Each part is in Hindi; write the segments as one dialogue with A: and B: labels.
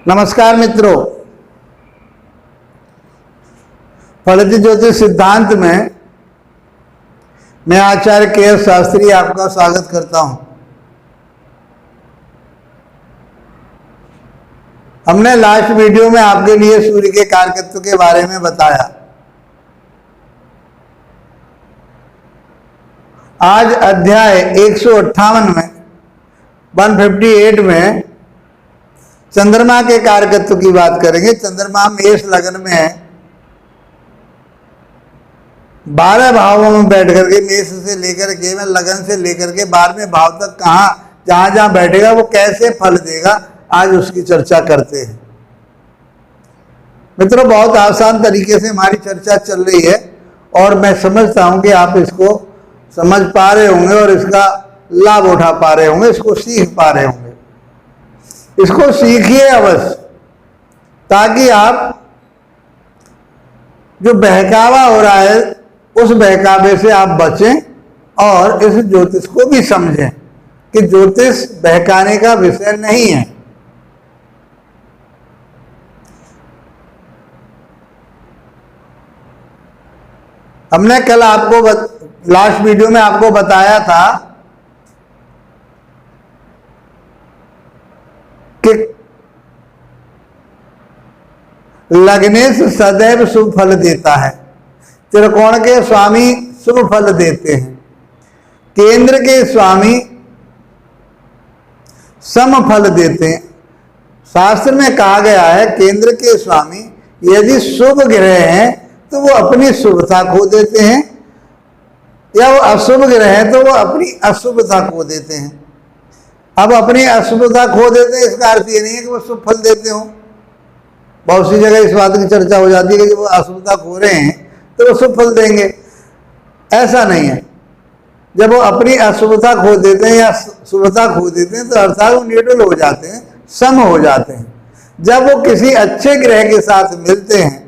A: नमस्कार मित्रों, फलित ज्योतिष सिद्धांत में मैं आचार्य के शास्त्री आपका स्वागत करता हूं। हमने लास्ट वीडियो में आपके लिए सूर्य के कारकत्व के बारे में बताया। आज अध्याय 158 में 158 में चंद्रमा के कारकत्व की बात करेंगे। चंद्रमा मेष लग्न में है, 12 भावों में बैठ करके मेष से लेकर के लगन से लेकर के 12वें भाव तक कहाँ जहां जहां बैठेगा वो कैसे फल देगा, आज उसकी चर्चा करते हैं। मित्रों, बहुत आसान तरीके से हमारी चर्चा चल रही है और मैं समझता हूं कि आप इसको समझ पा रहे होंगे और इसका लाभ उठा पा रहे होंगे, इसको सीख पा रहे होंगे। इसको सीखिए अवश्य, ताकि आप जो बहकावा हो रहा है उस बहकावे से आप बचें और इस ज्योतिष को भी समझें कि ज्योतिष बहकाने का विषय नहीं है। हमने कल आपको लास्ट वीडियो में आपको बताया था कि लग्नेश सदैव शुभ फल देता है। त्रिकोण के स्वामी शुभ फल देते हैं, केंद्र के स्वामी सम फल देते हैं। शास्त्र में कहा गया है केंद्र के स्वामी यदि शुभ ग्रह हैं तो वो अपनी शुभता खो देते हैं, या वो अशुभ ग्रह है तो वो अपनी अशुभता खो देते हैं। अब अपनी अशुभता खो देते हैं इसका अर्थ ये नहीं है कि वो शुभ फल देते हो। बहुत सी जगह इस बात की चर्चा हो जाती है कि वो अशुभता खो रहे हैं तो वो शुभ फल देंगे, ऐसा नहीं है। जब वो अपनी अशुभता खो देते हैं या शुभता खो देते हैं तो अर्थात वो न्यूट्रल हो जाते हैं, सम हो जाते हैं। जब वो किसी अच्छे ग्रह के साथ मिलते हैं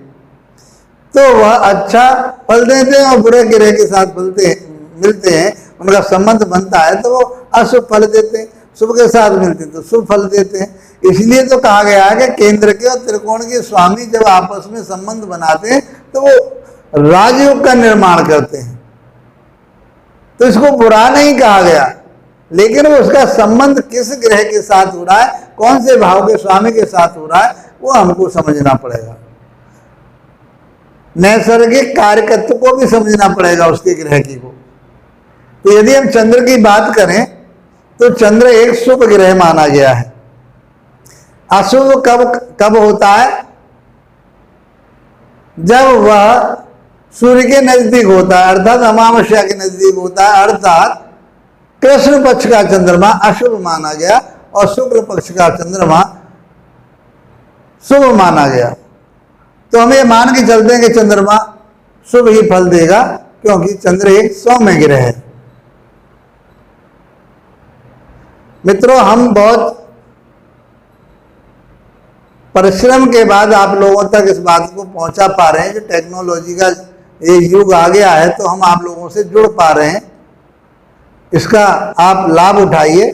A: तो वह अच्छा फल देते हैं और बुरे ग्रह के साथ मिलते हैं, उनका संबंध बनता है तो वो अशुभ फल देते हैं। शुभ के साथ मिलते हैं तो शुभ फल देते हैं। इसलिए तो कहा गया है कि केंद्र के और त्रिकोण के स्वामी जब आपस में संबंध बनाते हैं तो वो राजयोग का निर्माण करते हैं। तो इसको बुरा नहीं कहा गया, लेकिन वो उसका संबंध किस ग्रह के साथ हो रहा है, कौन से भाव के स्वामी के साथ हो रहा है, वो हमको समझना पड़ेगा। नैसर्गिक कार्यकत्व को भी समझना पड़ेगा उसके ग्रह की को। तो यदि हम चंद्र की बात करें तो चंद्र एक शुभ ग्रह माना गया है। अशुभ कब होता है? जब वह सूर्य के नजदीक होता है, अर्थात अमावस्या के नजदीक होता है, अर्थात कृष्ण पक्ष का चंद्रमा अशुभ माना गया और शुक्ल पक्ष का चंद्रमा शुभ माना गया। तो हम ये मान के चलते हैं कि चंद्रमा शुभ ही फल देगा, क्योंकि चंद्र एक सौम्य ग्रह है। मित्रों, हम बहुत परिश्रम के बाद आप लोगों तक इस बात को पहुंचा पा रहे हैं। जो टेक्नोलॉजी का ये युग आ गया है तो हम आप लोगों से जुड़ पा रहे हैं, इसका आप लाभ उठाइए।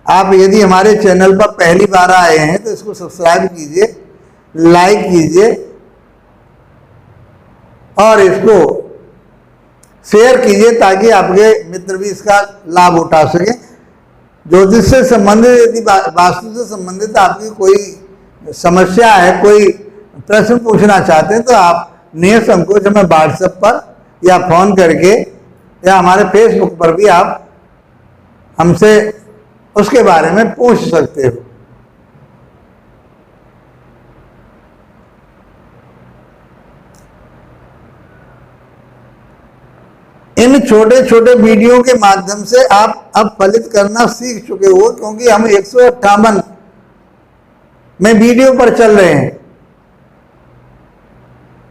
A: आप यदि हमारे चैनल पर पहली बार आए हैं तो इसको सब्सक्राइब कीजिए, लाइक कीजिए और इसको शेयर कीजिए ताकि आपके मित्र भी इसका लाभ उठा सकें। ज्योतिष से संबंधित यदि वास्तु से संबंधित आपकी कोई समस्या है, कोई प्रश्न पूछना चाहते हैं तो आप निसंकोच हमें व्हाट्सएप पर या फोन करके या हमारे फेसबुक पर भी आप हमसे उसके बारे में पूछ सकते हो। इन छोटे छोटे वीडियो के माध्यम से आप अब फलित करना सीख चुके हो, क्योंकि हम 158 में वीडियो पर चल रहे हैं।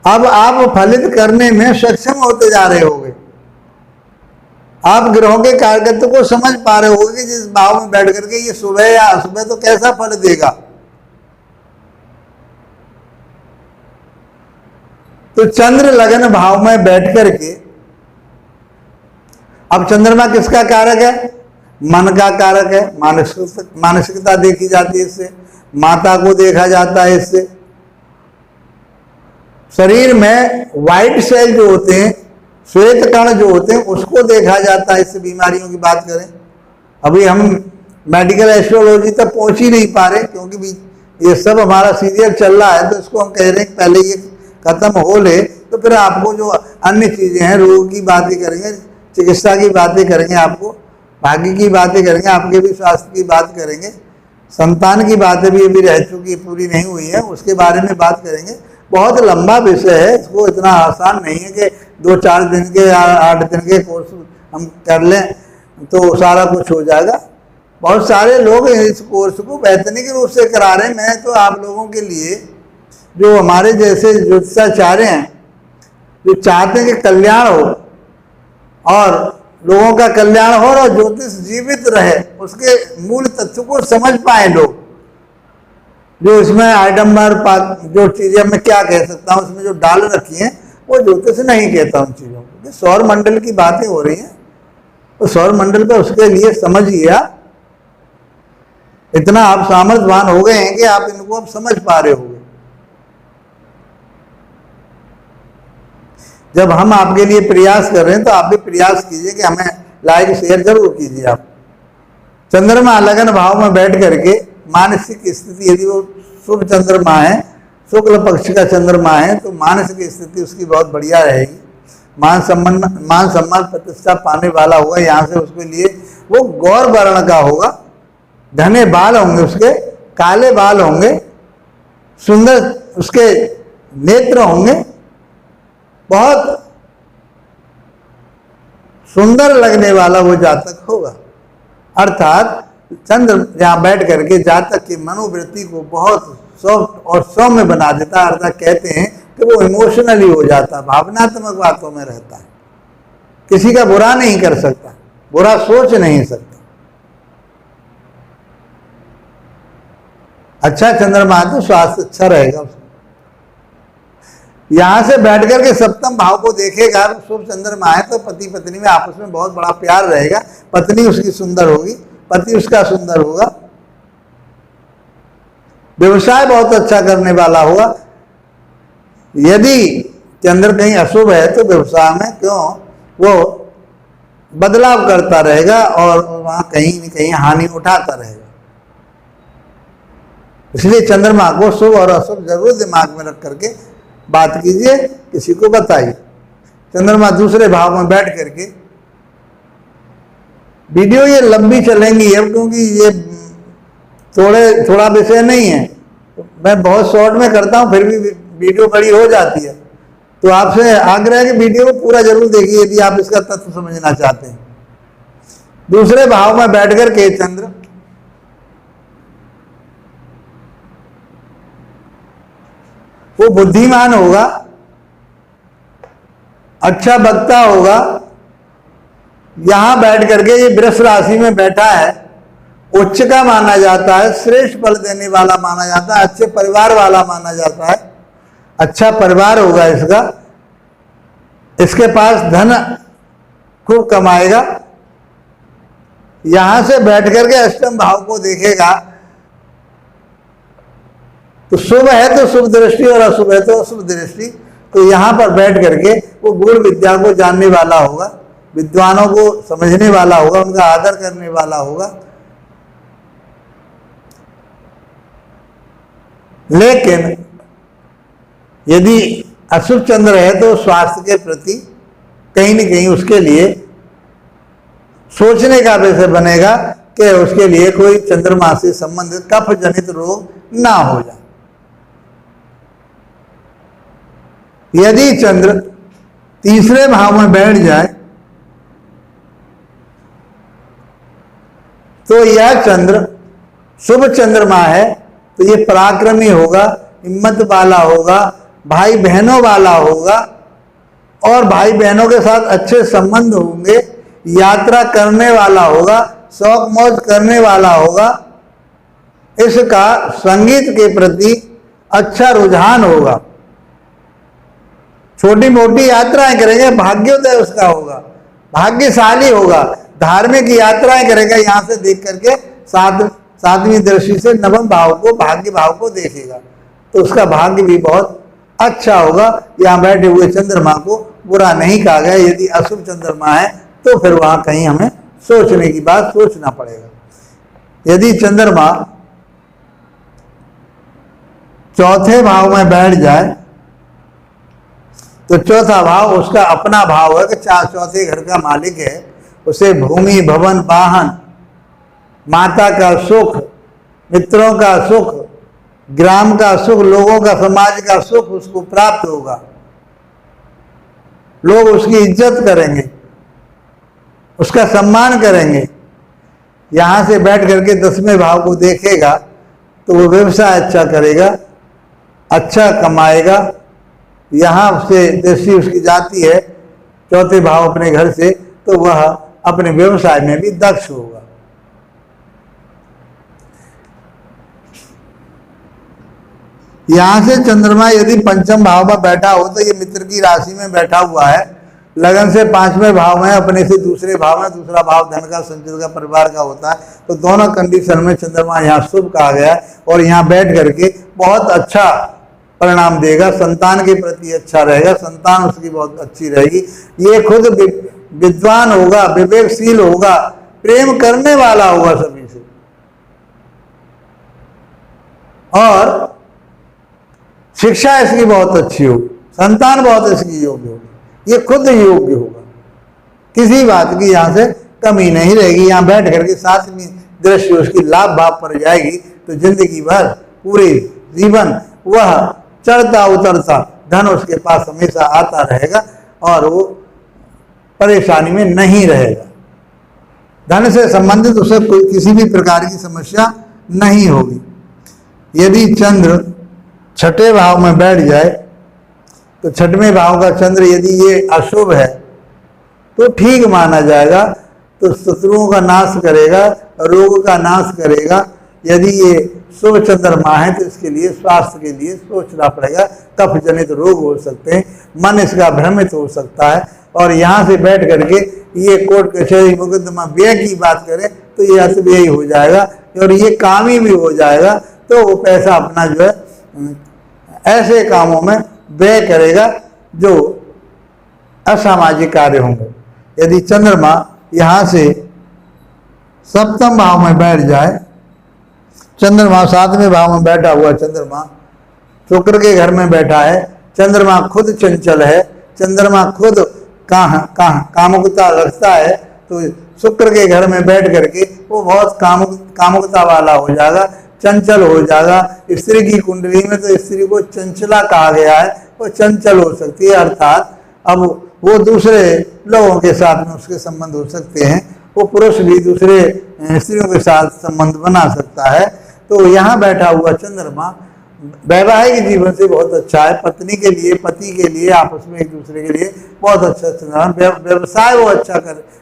A: अब आप फलित करने में सक्षम होते जा रहे होंगे। आप ग्रहों के कारकत्व को समझ पा रहे होंगे कि जिस भाव में बैठ करके ये शुभ है या अशुभ है तो कैसा फल देगा। तो चंद्र लगन भाव में बैठ करके, अब चंद्रमा किसका कारक है? मन का कारक है। मानसिकता देखी जाती है इससे। माता को देखा जाता है इससे। शरीर में व्हाइट सेल जो होते हैं, श्वेत कण जो होते हैं, उसको देखा जाता है इससे। बीमारियों की बात करें, अभी हम मेडिकल एस्ट्रोलॉजी तक पहुंच ही नहीं पा रहे, क्योंकि ये सब हमारा सीरियल चल रहा है, तो इसको हम कह रहे हैं पहले ये खत्म हो ले, तो फिर आपको जो अन्य चीजें हैं, रोग की बातें करेंगे, चिकित्सा की बातें करेंगे, आपको भाग्य की बातें करेंगे, आपके भी स्वास्थ्य की बात करेंगे, संतान की बातें भी अभी रह चुकी, पूरी नहीं हुई है, उसके बारे में बात करेंगे। बहुत लंबा विषय है, इसको इतना आसान नहीं है कि 2-4 दिन के या 8 दिन के कोर्स हम कर लें तो सारा कुछ हो जाएगा। बहुत सारे लोग इस कोर्स को वैतनिक रूप से करा रहे हैं। मैं तो आप लोगों के लिए, जो हमारे जैसे ज्योतिषाचार्य हैं, जो चाहते हैं कि कल्याण हो और लोगों का कल्याण हो और ज्योतिष जीवित रहे, उसके मूल तत्व को समझ पाए लोग। जो इसमें आइडम्बर जो चीजें मैं क्या कह सकता हूँ, उसमें जो डाल रखी हैं, वो ज्योतिष नहीं कहता उन चीजों को। सौर मंडल की बातें हो रही हैं, तो सौर मंडल पे उसके लिए समझिए आप, इतना आप सामर्थ्यवान हो गए हैं कि आप इनको अब समझ पा रहे होंगे। जब हम आपके लिए प्रयास कर रहे हैं, तो आप भी प्रयास कीजिए कि हमें लाइक शेयर जरूर कीजिए। आप चंद्रमा लगन भाव में बैठ करके मानसिक स्थिति, यदि वो शुभ चंद्रमा है, शुक्ल पक्ष का चंद्रमा है, तो मानसिक स्थिति उसकी बहुत बढ़िया रहेगी। मान सम्मान प्रतिष्ठा पाने वाला होगा। यहाँ से उसके लिए वो गौर वर्ण का होगा, घने बाल होंगे उसके, काले बाल होंगे, सुंदर उसके नेत्र होंगे, बहुत सुंदर लगने वाला वो जातक होगा। अर्थात चंद्र यहाँ बैठ करके जातक की मनोवृत्ति को बहुत सॉफ्ट और सौम्य बना देता है। अर्थात कहते हैं कि वो इमोशनली हो जाता है, भावनात्मक बातों में रहता है, किसी का बुरा नहीं कर सकता, बुरा सोच नहीं सकता। अच्छा चंद्रमा तो स्वास्थ्य अच्छा रहेगा उसका। यहां से बैठ करके सप्तम भाव को देखेगा, शुभ चंद्रमा है, तो पति पत्नी में आपस में बहुत बड़ा प्यार रहेगा। पत्नी उसकी सुंदर होगी, पति उसका सुंदर होगा, व्यवसाय बहुत अच्छा करने वाला होगा। यदि चंद्र कहीं अशुभ है तो व्यवसाय में क्यों वो बदलाव करता रहेगा और वहां कहीं न कहीं हानि उठाता रहेगा। इसलिए चंद्रमा को शुभ और अशुभ जरूर दिमाग में रख करके बात कीजिए, किसी को बताइए। चंद्रमा दूसरे भाव में बैठ करके, वीडियो ये लंबी चलेंगी अब, क्योंकि ये थोड़ा विषय नहीं है, मैं बहुत शॉर्ट में करता हूं, फिर भी वीडियो बड़ी हो जाती है। तो आपसे आग्रह है कि वीडियो को पूरा जरूर देखिए यदि आप इसका तत्व समझना चाहते हैं। दूसरे भाव में बैठ करके चंद्र वो बुद्धिमान होगा, अच्छा वक्ता होगा। यहां बैठ करके ये वृष राशि में बैठा है, उच्च का माना जाता है, श्रेष्ठ फल देने वाला माना जाता है, अच्छे परिवार वाला माना जाता है। अच्छा परिवार होगा इसका, इसके पास धन खूब कमाएगा। यहां से बैठ करके अष्टम भाव को देखेगा तो शुभ है तो शुभ दृष्टि और अशुभ है तो अशुभ दृष्टि। तो यहां पर बैठ करके वो गुण विद्या को जानने वाला होगा, विद्वानों को समझने वाला होगा, उनका आदर करने वाला होगा। लेकिन यदि अशुभ चंद्र है तो स्वास्थ्य के प्रति कहीं न कहीं उसके लिए सोचने का विषय बनेगा कि उसके लिए कोई चंद्रमा से संबंधित कफ जनित रोग ना हो जाए। यदि चंद्र तीसरे भाव में बैठ जाए तो यह चंद्र शुभ चंद्रमा है, तो ये पराक्रमी होगा, हिम्मत वाला होगा, भाई बहनों वाला होगा और भाई बहनों के साथ अच्छे संबंध होंगे, यात्रा करने वाला होगा, शौक मौज करने वाला होगा। इसका संगीत के प्रति अच्छा रुझान होगा, छोटी मोटी यात्राएं करेंगे, भाग्योदय उसका होगा, भाग्यशाली होगा, धार्मिक यात्राएं करेगा। यहां से देख करके 7 सातवीं दृष्टि से नवम भाव को, भाग्य भाव को देखेगा, तो उसका भाग्य भी बहुत अच्छा होगा। यहाँ बैठे हुए चंद्रमा को बुरा नहीं कहा गया। यदि अशुभ चंद्रमा है तो फिर वहां कहीं हमें सोचने की बात सोचना पड़ेगा। यदि चंद्रमा चौथे भाव में बैठ जाए तो चौथा भाव उसका अपना भाव है कि चौथे घर का मालिक है, उसे भूमि, भवन, वाहन, माता का सुख, मित्रों का सुख, ग्राम का सुख, लोगों का, समाज का सुख उसको प्राप्त होगा। लोग उसकी इज्जत करेंगे, उसका सम्मान करेंगे। यहां से बैठ करके 10वें भाव को देखेगा तो वो व्यवसाय अच्छा करेगा, अच्छा कमाएगा। यहां से दृष्टि उसकी जाती है चौथे भाव अपने घर से, तो वह अपने व्यवसाय में भी दक्ष होगा। यहां से चंद्रमा यदि पंचम भाव में बैठा हो तो ये मित्र की राशि में बैठा हुआ है, लगन से 5वें भाव में, अपने से दूसरे भाव में, दूसरा भाव धन का, संचित का, परिवार का होता है। तो दोनों कंडीशन में चंद्रमा यहाँ शुभ कहा गया है और यहाँ बैठ करके बहुत अच्छा परिणाम देगा। संतान के प्रति अच्छा रहेगा, संतान उसकी बहुत अच्छी रहेगी। ये खुद विद्वान होगा, विवेकशील होगा, प्रेम करने वाला होगा सभी से, और शिक्षा इसकी बहुत अच्छी होगी, संतान बहुत इसकी योग्य होगी, ये खुद योग्य होगा, किसी बात की यहाँ से कमी नहीं रहेगी। यहाँ बैठ करके 7वीं दृष्टि उसकी लाभ भाव पर जाएगी तो जिंदगी भर, पूरे जीवन वह चढ़ता उतरता धन उसके पास हमेशा आता रहेगा और वो परेशानी में नहीं रहेगा। धन से संबंधित उसे कोई किसी भी प्रकार की समस्या नहीं होगी। यदि चंद्र छठे भाव में बैठ जाए तो छठवें भाव का चंद्र यदि ये अशुभ है तो ठीक माना जाएगा, तो शत्रुओं का नाश करेगा, रोग का नाश करेगा। यदि ये शुभ चंद्रमा है तो इसके लिए, स्वास्थ्य के लिए सोचना पड़ेगा। कफ जनित रोग हो सकते हैं, मन इसका भ्रमित हो सकता है। और यहाँ से बैठ करके ये कोर्ट कचहरी मुकदमा व्यय की बात करें तो ये अत्यव्ययी हो जाएगा और ये कामी भी हो जाएगा। तो वो पैसा अपना जो है ऐसे कामों में व्यय करेगा जो असामाजिक कार्य होंगे। यदि चंद्रमा यहाँ से सप्तम भाव में बैठ जाए, चंद्रमा 7वें भाव में बैठा हुआ चंद्रमा शुक्र के घर में बैठा है, चंद्रमा खुद चंचल है, चंद्रमा खुद कामुकता रखता है, तो शुक्र के घर में बैठ करके वो बहुत कामुकता वाला हो जाएगा, चंचल हो जाएगा। स्त्री की कुंडली में तो स्त्री को चंचला कहा गया है, वो चंचल हो सकती है, अर्थात अब वो दूसरे लोगों के साथ में उसके संबंध हो सकते हैं। वो पुरुष भी दूसरे स्त्रियों के साथ संबंध बना सकता है। तो यहाँ बैठा हुआ चंद्रमा वैवाहिक जीवन से बहुत अच्छा है, पत्नी के लिए, पति के लिए, आपस में एक दूसरे के लिए बहुत अच्छा चंद्रमा। व्यवसाय वो अच्छा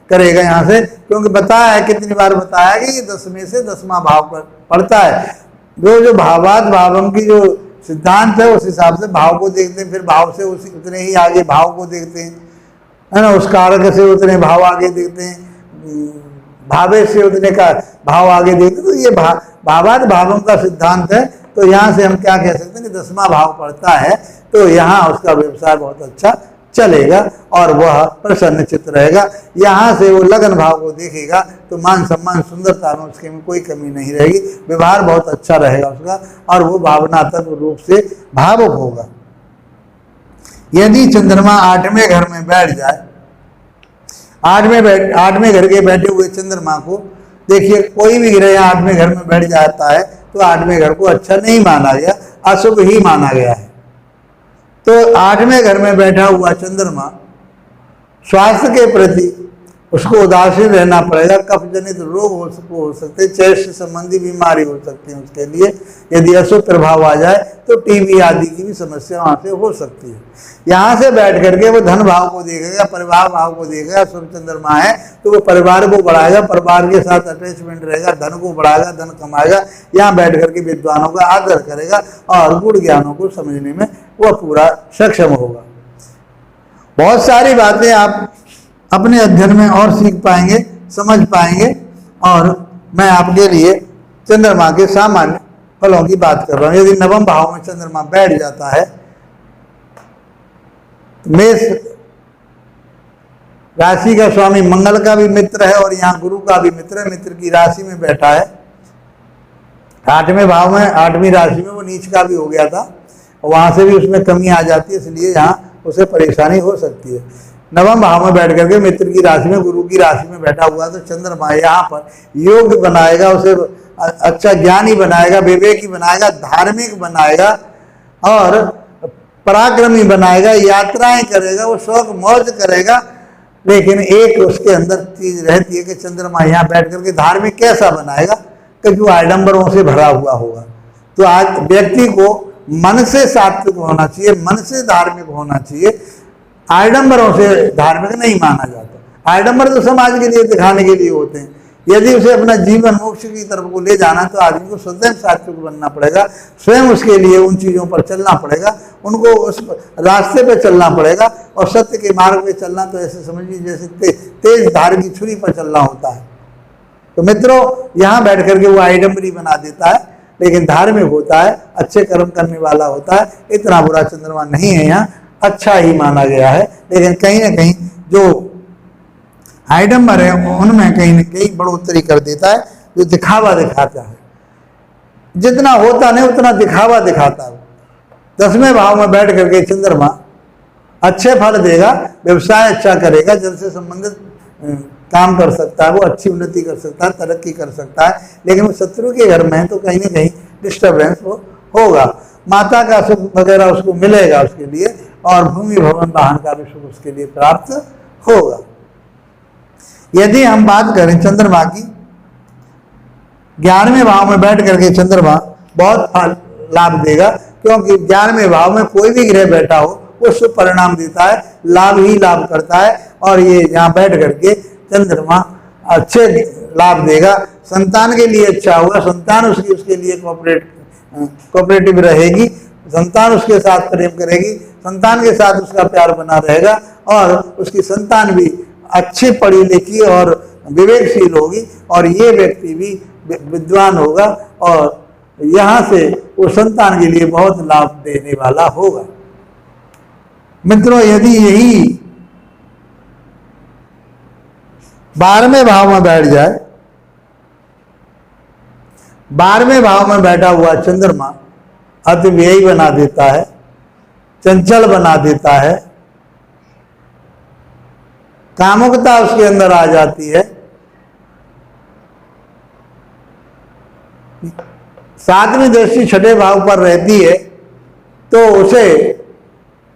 A: करेगा यहाँ से, क्योंकि बताया है, कितनी बार बताया कि ये 10वें से 10वां भाव पर पड़ता है। जो भावात भावम की जो सिद्धांत है उस हिसाब से भाव को देखते हैं, फिर भाव से उतने ही आगे भाव को देखते हैं, है ना। उस कारक से उतने भाव आगे देखते हैं, भावे से उतने का भाव आगे देखते हैं। तो ये भावात भावम का सिद्धांत है। तो यहाँ से हम क्या कह सकते हैं कि 10वां भाव पड़ता है तो यहाँ उसका व्यवसाय बहुत अच्छा चलेगा और वह प्रसन्न चित्त रहेगा। यहाँ से वो लगन भाव को देखेगा तो मान सम्मान सुंदरता में उसके में कोई कमी नहीं रहेगी, व्यवहार बहुत अच्छा रहेगा उसका और वो भावनात्मक रूप से भावुक होगा। यदि चंद्रमा 8वें घर में बैठ जाए, 8वें घर के बैठे हुए चंद्रमा को देखिए, कोई भी ग्रह 8वें घर में बैठ जाता है तो 8वें घर को अच्छा नहीं माना गया, अशुभ ही माना गया है। तो 8वें घर में बैठा हुआ चंद्रमा स्वास्थ्य के प्रति उसको उदासीन रहना पड़ेगा। कफ जनित रोग हो सकते हैं, चेस्ट संबंधी बीमारी हो सकती है उसके लिए। यदि अशुभ प्रभाव आ जाए तो टीबी आदि की भी समस्या वहां से हो सकती है। यहाँ से बैठ करके वो धन भाव को देखेगा, परिवार भाव को देखेगा। शुभ चंद्रमा है तो वो परिवार को बढ़ाएगा, परिवार के साथ अटैचमेंट रहेगा, धन को बढ़ाएगा, धन कमाएगा। यहाँ बैठ करके विद्वानों का आदर करेगा और गुण ज्ञानों को समझने में वह पूरा सक्षम होगा। बहुत सारी बातें आप अपने अध्ययन में और सीख पाएंगे, समझ पाएंगे। और मैं आपके लिए चंद्रमा के सामान्य फलों की बात कर रहा हूं। यदि नवम भाव में चंद्रमा बैठ जाता है, मेष राशि का स्वामी मंगल का भी मित्र है और यहाँ गुरु का भी मित्र है, मित्र की राशि में बैठा है। 8वें भाव में, 8वीं राशि में वो नीच का भी हो गया था, वहां से भी उसमें कमी आ जाती है, इसलिए यहाँ उसे परेशानी हो सकती है। नवम भाव में बैठ करके मित्र की राशि में, गुरु की राशि में बैठा हुआ, तो चंद्रमा यहाँ पर योग बनाएगा, उसे अच्छा ज्ञानी बनाएगा, विवेकी बनाएगा, धार्मिक बनाएगा और पराक्रमी बनाएगा, यात्राएं करेगा, वो शौक मौज करेगा। लेकिन एक उसके अंदर चीज रहती है कि चंद्रमा यहाँ बैठ करके धार्मिक कैसा बनाएगा कि जो आडंबरों से भरा हुआ होगा। तो आज व्यक्ति को मन से सात्विक होना चाहिए, मन से धार्मिक होना चाहिए, आडंबरों से धार्मिक नहीं माना जाता। आडंबर तो समाज के लिए दिखाने के लिए होते हैं। यदि उसे अपना जीवन मोक्ष की तरफ को ले जाना तो आदमी को स्वयं सात्विक बनना पड़ेगा, स्वयं उसके लिए उन चीज़ों पर चलना पड़ेगा, उनको उस रास्ते पे चलना पड़ेगा। और सत्य के मार्ग पे चलना तो ऐसे समझिए जैसे तेज धार की छुरी पर चलना होता है। तो मित्रों, यहाँ बैठ करके वो आडंबरी बना देता है, लेकिन धार्मिक होता है, अच्छे कर्म करने वाला होता है। इतना बुरा चंद्रमा नहीं है, यहाँ अच्छा ही माना गया है। लेकिन कहीं ना कहीं जो आडंबर है उनमें कहीं न कहीं बढ़ोतरी कर देता है, जो दिखावा दिखाता है। जितना होता नहीं उतना दिखावा दिखाता है। 10वें भाव में बैठ करके चंद्रमा अच्छे फल देगा, व्यवसाय अच्छा करेगा, जल से संबंधित काम कर सकता है, वो अच्छी उन्नति कर सकता है, तरक्की कर सकता है। लेकिन वो शत्रु के घर में है तो कहीं ना कहीं डिस्टर्बेंस होगा। माता का सुख वगैरह उसको मिलेगा उसके लिए, और भूमि भवन वाहन का भी सुख उसके लिए प्राप्त होगा। यदि हम बात करें चंद्रमा की, 11वें भाव में बैठ करके चंद्रमा बहुत लाभ देगा, क्योंकि 11वें भाव में कोई भी ग्रह बैठा हो वो शुभ परिणाम देता है, लाभ ही लाभ करता है। और ये यहाँ बैठ करके चंद्रमा अच्छे लाभ देगा, संतान के लिए अच्छा होगा, संतान उसके लिए कोऑपरेटिव रहेगी, संतान उसके साथ प्रेम करेगी, संतान के साथ उसका प्यार बना रहेगा, और उसकी संतान भी अच्छी पढ़ी लिखी और विवेकशील होगी, और ये व्यक्ति भी विद्वान होगा, और यहाँ से वो संतान के लिए बहुत लाभ देने वाला होगा। मित्रों, यदि यही 12वें भाव में बैठ जाए, 12वें भाव में बैठा हुआ चंद्रमा अति व्ययी बना देता है, चंचल बना देता है, कामुकता उसके अंदर आ जाती है। 7वीं दृष्टि 6ठे भाव पर रहती है तो उसे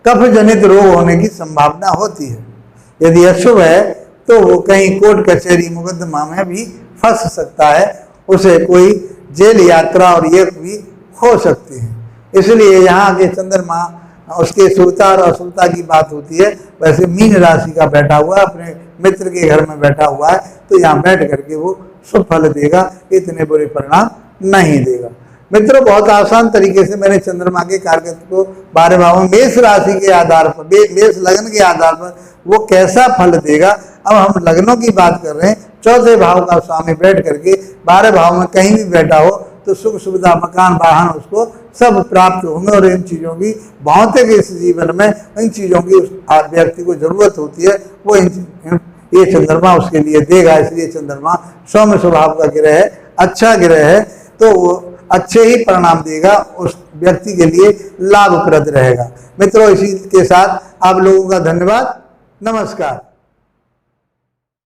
A: कफ जनित रोग होने की संभावना होती है। यदि अशुभ है तो वो कहीं कोर्ट कचहरी मुकदमा में भी फंस सकता है, उसे कोई जेल यात्रा और ये भी हो सकती है। इसलिए यहाँ के चंद्रमा उसके शुभता और अशुभता की बात होती है। वैसे मीन राशि का बैठा हुआ है, अपने मित्र के घर में बैठा हुआ है, तो यहाँ बैठ करके वो शुभ फल देगा, इतने बुरे परिणाम नहीं देगा। मित्रों, बहुत आसान तरीके से मैंने चंद्रमा के कारकत्व को 12 भाव में मेष राशि के आधार पर, मेष लग्न के आधार पर वो कैसा फल देगा। अब हम लग्नों की बात कर रहे हैं। 4थे भाव का स्वामी बैठ करके 12 भाव में कहीं भी बैठा हो तो सुख सुविधा, मकान, वाहन उसको सब प्राप्त होंगे। और इन चीज़ों की भौतिक इस जीवन में इन चीज़ों की उस व्यक्ति को जरूरत होती है, वो ये चंद्रमा उसके लिए देगा। इसलिए चंद्रमा सौम्य स्वभाव का ग्रह है, अच्छा ग्रह है, तो वो अच्छे ही परिणाम देगा, उस व्यक्ति के लिए लाभप्रद रहेगा। मित्रों, इसी के साथ आप लोगों का धन्यवाद, नमस्कार।